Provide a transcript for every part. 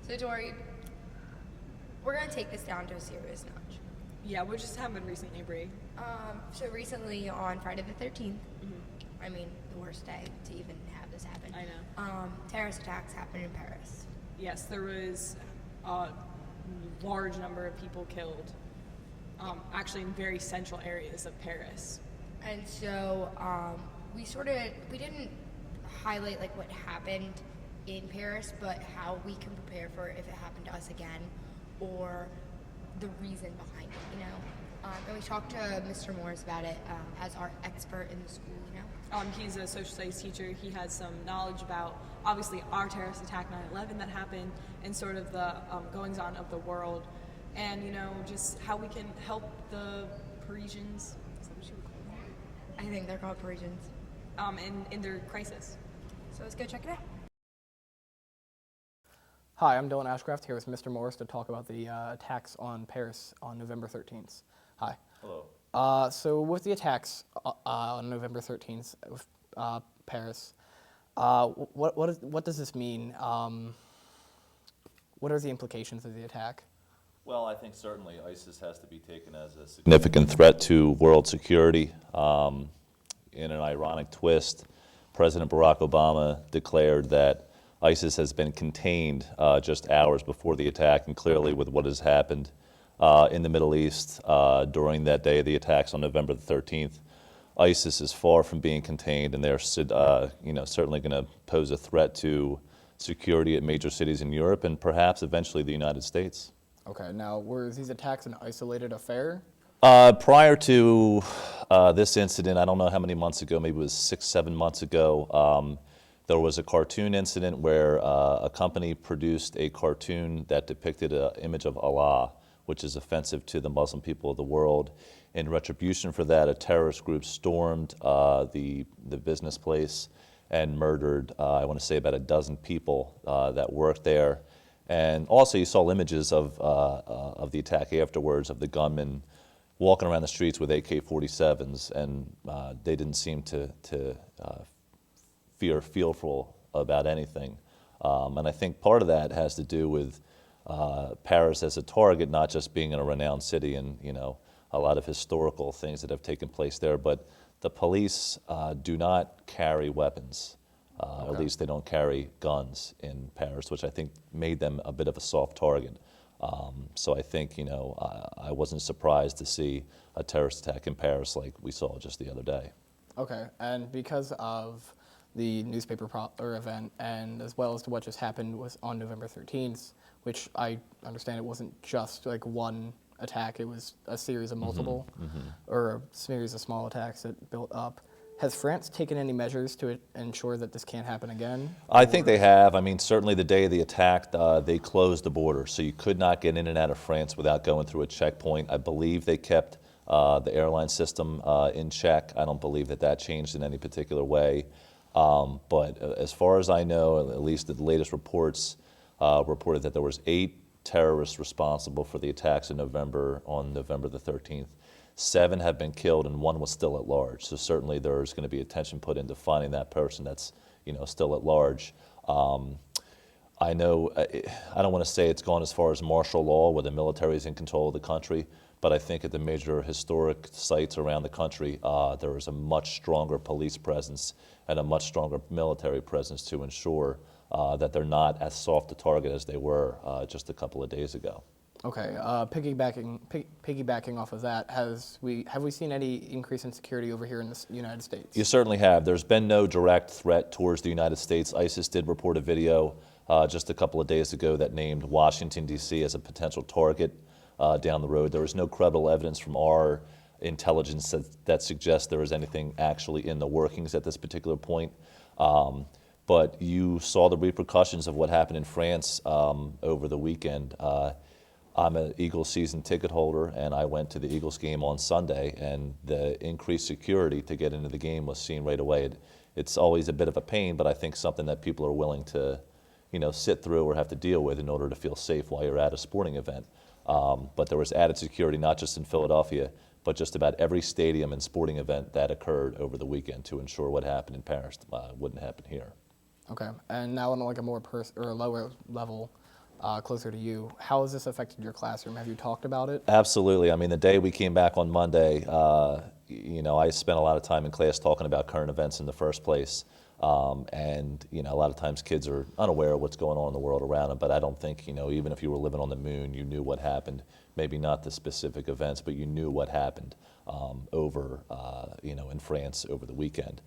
So Tori, we're gonna take this down to a serious notch. Yeah, what just happened recently, Bree? So recently on Friday the 13th, I mean the worst day to even have this happen. I know. Terrorist attacks happened in Paris. Yes, there was a large number of people killed, actually in very central areas of Paris. And so we didn't highlight like what happened in Paris, but how we can prepare for if it happened to us again, or the reason behind it, you know. And we talked to Mr. Morris about it as our expert in the school, you know. He's a social studies teacher. He has some knowledge about, obviously, our terrorist attack 9/11 that happened and sort of the goings-on of the world, and, you know, just how we can help the Parisians, is that what you would call them? I think they're called Parisians. In their crisis. So let's go check it out. Hi, I'm Dylan Ashcraft here with Mr. Morris to talk about the attacks on Paris on November 13th. Hi. Hello. So with the attacks on November 13th with Paris, what does this mean? What are the implications of the attack? Well, I think certainly ISIS has to be taken as a significant threat to world security. In an ironic twist, President Barack Obama declared that ISIS has been contained just hours before the attack, and clearly with what has happened in the Middle East during that day of the attacks on November the 13th, ISIS is far from being contained, and they're certainly going to pose a threat to security at major cities in Europe and perhaps eventually the United States. Okay, now were these attacks an isolated affair? Prior to this incident, I don't know how many months ago, maybe it was 6-7 months ago, there was a cartoon incident where a company produced a cartoon that depicted an image of Allah, which is offensive to the Muslim people of the world. In retribution for that, a terrorist group stormed the business place and murdered, I want to say, about a dozen people that worked there. And also you saw images of the attack afterwards of the gunmen walking around the streets with AK-47s, and they didn't seem to fearful about anything. And I think part of that has to do with Paris as a target, not just being in a renowned city and, you know, a lot of historical things that have taken place there, but the police do not carry weapons. Okay. At least they don't carry guns in Paris, which I think made them a bit of a soft target. So I think, you know, I wasn't surprised to see a terrorist attack in Paris like we saw just the other day. Okay, and because of the newspaper event, and as well as to what just happened was on November 13th, which I understand it wasn't just like one attack, it was a series of multiple, or a series of small attacks that built up. Has France taken any measures to ensure that this can't happen again? I think they have. I mean, certainly the day of the attack, they closed the border, so you could not get in and out of France without going through a checkpoint. I believe they kept the airline system in check. I don't believe that changed in any particular way. But as far as I know, at least the latest reports reported that there was 8 terrorists responsible for the attacks in November, on November the 13th. 7 have been killed and 1 was still at large. So certainly there's going to be attention put into finding that person that's, you know, still at large. I know, I don't want to say it's gone as far as martial law where the military is in control of the country, but I think at the major historic sites around the country, there is a much stronger police presence and a much stronger military presence to ensure that they're not as soft a target as they were just a couple of days ago. Okay, piggybacking off of that, have we seen any increase in security over here in the United States? You certainly have. There's been no direct threat towards the United States. ISIS did report a video just a couple of days ago that named Washington, D.C. as a potential target down the road. There is no credible evidence from our intelligence that suggests there is anything actually in the workings at this particular point. But you saw the repercussions of what happened in France over the weekend. I'm an Eagles season ticket holder, and I went to the Eagles game on Sunday, and the increased security to get into the game was seen right away. It's always a bit of a pain, but I think something that people are willing to, you know, sit through or have to deal with in order to feel safe while you're at a sporting event. But there was added security, not just in Philadelphia, but just about every stadium and sporting event that occurred over the weekend to ensure what happened in Paris wouldn't happen here. Okay, and now on like a more or a lower level, closer to you. How has this affected your classroom? Have you talked about it? Absolutely. I mean, the day we came back on Monday, I spent a lot of time in class talking about current events in the first place. A lot of times kids are unaware of what's going on in the world around them, but I don't think, even if you were living on the moon, you knew what happened. Maybe not the specific events, but you knew what happened in France over the weekend.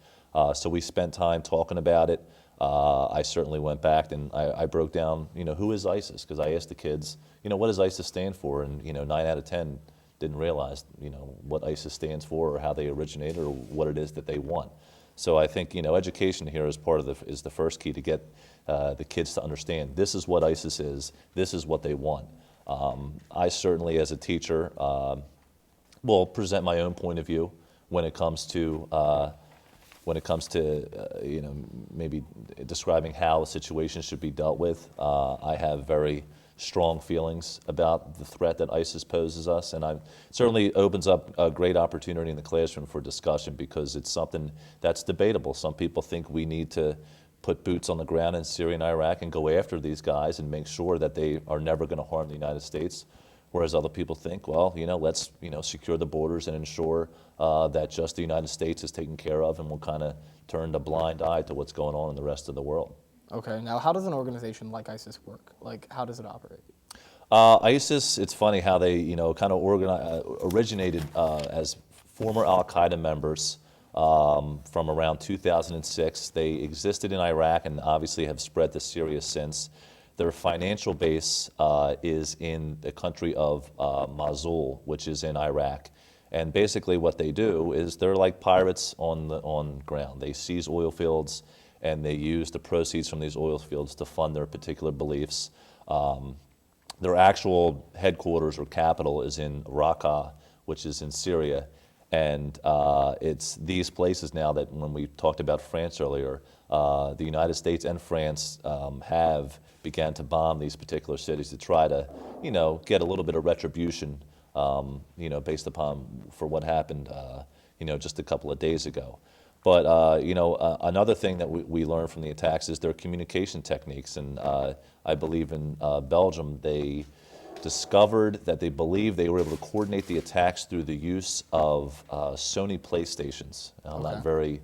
So we spent time talking about it. I certainly went back and I broke down, who is ISIS? Because I asked the kids, what does ISIS stand for? And, 9 out of 10 didn't realize, what ISIS stands for or how they originated or what it is that they want. So I think, education here is is the first key to get the kids to understand this is what ISIS is, this is what they want. I certainly, as a teacher, will present my own point of view when it comes to maybe describing how a situation should be dealt with. I have very strong feelings about the threat that ISIS poses us, and it certainly opens up a great opportunity in the classroom for discussion because it's something that's debatable. Some people think we need to put boots on the ground in Syria and Iraq and go after these guys and make sure that they are never going to harm the United States. Whereas other people think, well, let's secure the borders and ensure that just the United States is taken care of, and we'll kind of turn a blind eye to what's going on in the rest of the world. Okay, now how does an organization like ISIS work? Like, how does it operate? ISIS, it's funny how they, kind of originated as former Al-Qaeda members from around 2006. They existed in Iraq and obviously have spread to Syria since. Their financial base is in the country of Mosul, which is in Iraq. And basically what they do is they're like pirates on ground. They seize oil fields and they use the proceeds from these oil fields to fund their particular beliefs. Their actual headquarters or capital is in Raqqa, which is in Syria. And it's these places now that when we talked about France earlier, the United States and France have began to bomb these particular cities to try to, get a little bit of retribution, based upon for what happened, just a couple of days ago. But, another thing that we learned from the attacks is their communication techniques. And I believe in Belgium, they discovered that they believe they were able to coordinate the attacks through the use of Sony PlayStations. And I'm not very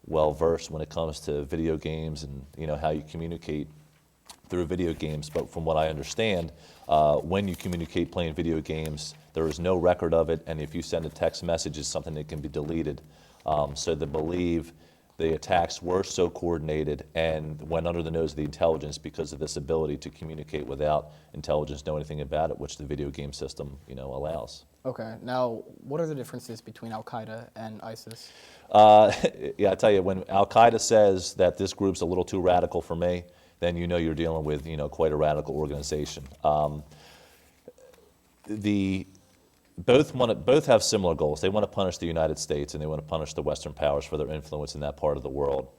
well versed when it comes to video games and how you communicate through video games, but from what I understand, when you communicate playing video games, there is no record of it, and if you send a text message, it's something that can be deleted. So they believe the attacks were so coordinated and went under the nose of the intelligence because of this ability to communicate without intelligence know anything about it, which the video game system, allows. Okay, now what are the differences between Al-Qaeda and ISIS? I tell you, when Al-Qaeda says that this group's a little too radical for me, then you're dealing with quite a radical organization. Both have similar goals. They want to punish the United States and they want to punish the Western powers for their influence in that part of the world.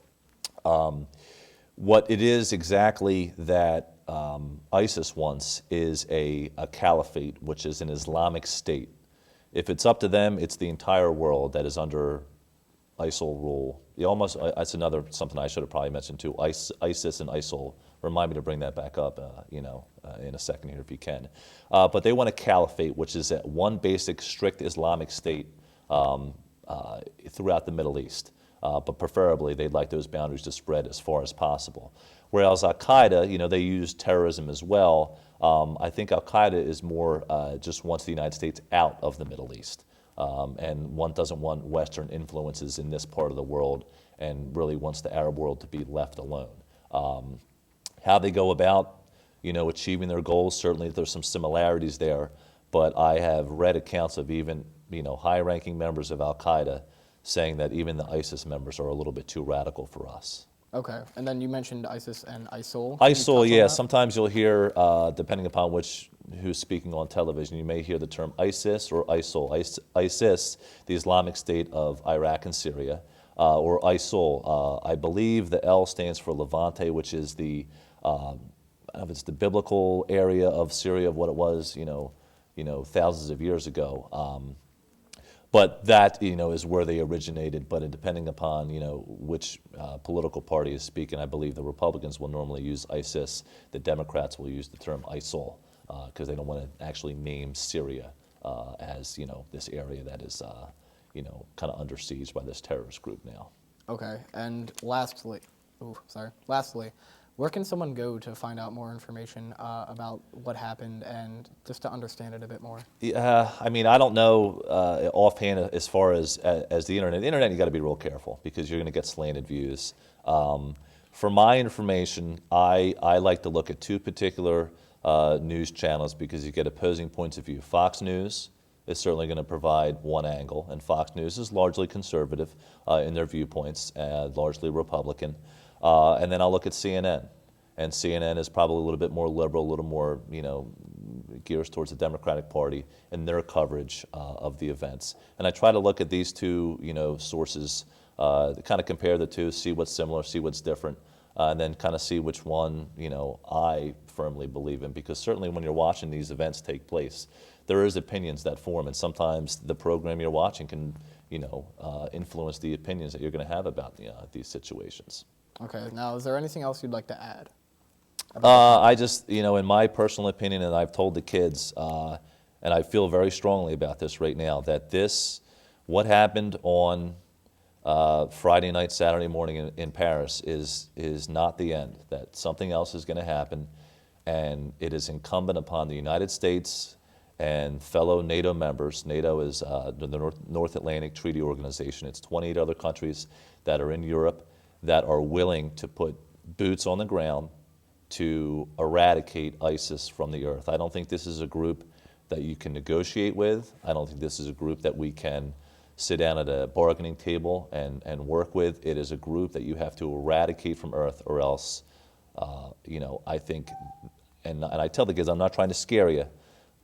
What it is exactly that ISIS wants is a caliphate, which is an Islamic state. If it's up to them, it's the entire world that is under ISIL rule. That's something I should have probably mentioned too. ISIS and ISIL. Remind me to bring that back up, in a second here if you can. But they want a caliphate, which is one basic strict Islamic state throughout the Middle East. But preferably, they'd like those boundaries to spread as far as possible. Whereas Al-Qaeda, they use terrorism as well. I think Al-Qaeda is more just wants the United States out of the Middle East. And one doesn't want Western influences in this part of the world and really wants the Arab world to be left alone. How they go about, achieving their goals, certainly there's some similarities there, but I have read accounts of even, high-ranking members of Al-Qaeda saying that even the ISIS members are a little bit too radical for us. Okay, and then you mentioned ISIS and ISIL. ISIL, yeah. Sometimes you'll hear, depending upon who's speaking on television, you may hear the term ISIS or ISIL. ISIS, the Islamic State of Iraq and Syria, or ISIL. I believe the L stands for Levante, which is the, I don't know if it's the biblical area of Syria of what it was, thousands of years ago. But that, is where they originated. But depending upon, which political party is speaking, I believe the Republicans will normally use ISIS. The Democrats will use the term ISIL because they don't want to actually name Syria as, this area that is, kind of under siege by this terrorist group now. Okay, and lastly, where can someone go to find out more information about what happened and just to understand it a bit more? Yeah, I mean, I don't know offhand as far as the internet. The internet, you got to be real careful because you're going to get slanted views. For my information, I like to look at two particular news channels because you get opposing points of view. Fox News is certainly going to provide one angle, and Fox News is largely conservative in their viewpoints, largely Republican. And then I'll look at CNN. And CNN is probably a little bit more liberal, a little more, gears towards the Democratic Party in their coverage of the events. And I try to look at these two, sources, kind of compare the two, see what's similar, see what's different, and then kind of see which one, I firmly believe in. Because certainly when you're watching these events take place, there is opinions that form, and sometimes the program you're watching can, influence the opinions that you're going to have about these situations. Okay, now is there anything else you'd like to add? I just, in my personal opinion, and I've told the kids, and I feel very strongly about this right now, that what happened on Friday night, Saturday morning in Paris is not the end, that something else is going to happen, and it is incumbent upon the United States and fellow NATO members. NATO is the North Atlantic Treaty Organization. It's 28 other countries that are in Europe that are willing to put boots on the ground to eradicate ISIS from the earth. I don't think this is a group that you can negotiate with. I don't think this is a group that we can sit down at a bargaining table and work with. It is a group that you have to eradicate from earth, or else, I think, and I tell the kids, I'm not trying to scare you,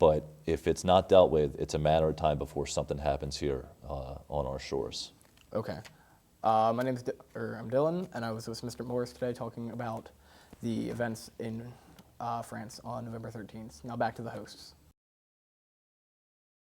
but if it's not dealt with, it's a matter of time before something happens here on our shores. Okay. I'm Dylan, and I was with Mr. Morris today talking about the events in France on November 13th. Now back to the hosts.